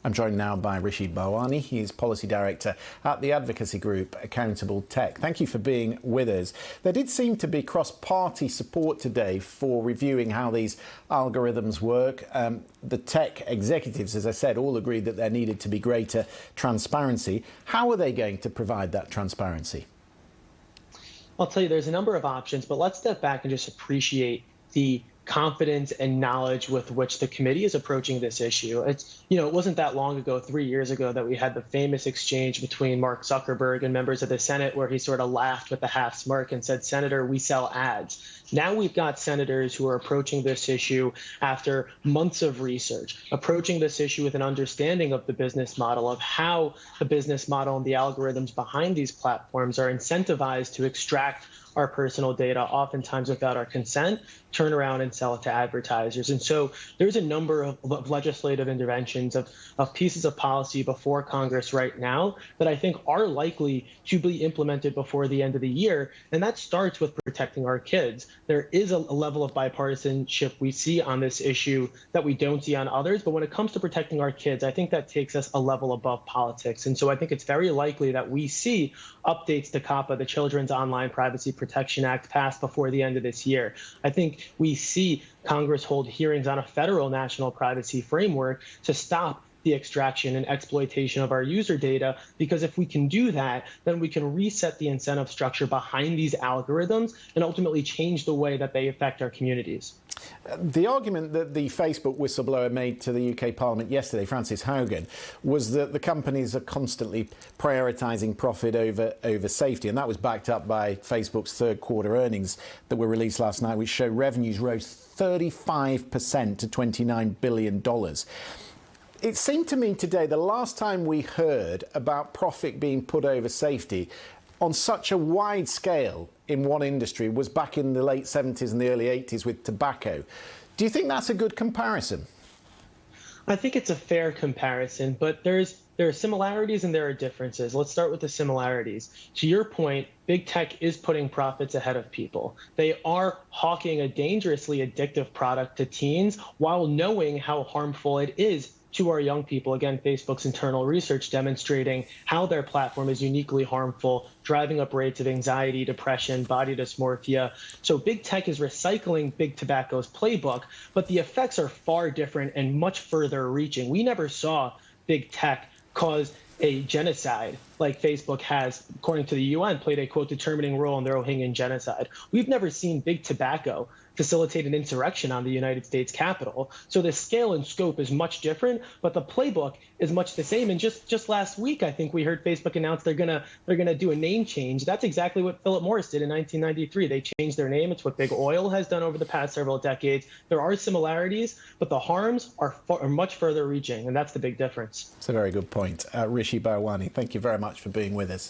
I'm joined now by Rishi Bharwani. He's Policy Director at the advocacy group Accountable Tech. Thank you for being with us. There did seem to be cross-party support today for reviewing how these algorithms work. The tech executives, as I said, all agreed that there needed to be greater transparency. How are they going to provide that transparency? I'll tell you, there's a number of options, but let's step back and just appreciate the confidence and knowledge with which the committee is approaching this issue. It wasn't that long ago, 3 years ago, that we had the famous exchange between Mark Zuckerberg and members of the Senate where he sort of laughed with a half smirk and said, "Senator, we sell ads." Now we've got senators who are approaching this issue after months of research, approaching this issue with an understanding of the business model, of how the business model and the algorithms behind these platforms are incentivized to extract our personal data, oftentimes without our consent, turn around and sell it to advertisers. And so there's a number of legislative interventions, of pieces of policy before Congress right now that I think are likely to be implemented before the end of the year. And that starts with protecting our kids. There is a level of bipartisanship we see on this issue that we don't see on others. But when it comes to protecting our kids, I think that takes us a level above politics. And so I think it's very likely that we see updates to COPPA, the Children's Online Privacy Protection Act, passed before the end of this year. I think we see Congress hold hearings on a federal national privacy framework to stop the extraction and exploitation of our user data, because if we can do that, then we can reset the incentive structure behind these algorithms and ultimately change the way that they affect our communities. The argument that the Facebook whistleblower made to the UK Parliament yesterday, Frances Haugen, was that the companies are constantly prioritising profit over safety. And that was backed up by Facebook's third quarter earnings that were released last night, which show revenues rose 35% to $29 billion. It seemed to me today, the last time we heard about profit being put over safety on such a wide scale in one industry was back in the late 70s and the early 80s with tobacco. Do you think that's a good comparison? I think it's a fair comparison, but there are similarities and there are differences. Let's start with the similarities. To your point, big tech is putting profits ahead of people. They are hawking a dangerously addictive product to teens while knowing how harmful it is to our young people. Again, Facebook's internal research demonstrating how their platform is uniquely harmful, driving up rates of anxiety, depression, body dysmorphia. So big tech is recycling big tobacco's playbook, but the effects are far different and much further reaching. We never saw big tech cause a genocide like Facebook has, according to the UN, played a, quote, determining role in the Rohingya genocide. We've never seen big tobacco facilitate an insurrection on the United States Capitol. So the scale and scope is much different, but the playbook is much the same. And just last week, I think we heard Facebook announce they're gonna do a name change. That's exactly what Philip Morris did in 1993. They changed their name. It's what big oil has done over the past several decades. There are similarities, but the harms are much further reaching, and that's the big difference. That's a very good point. Rishi Bharwani, thank you very much for being with us.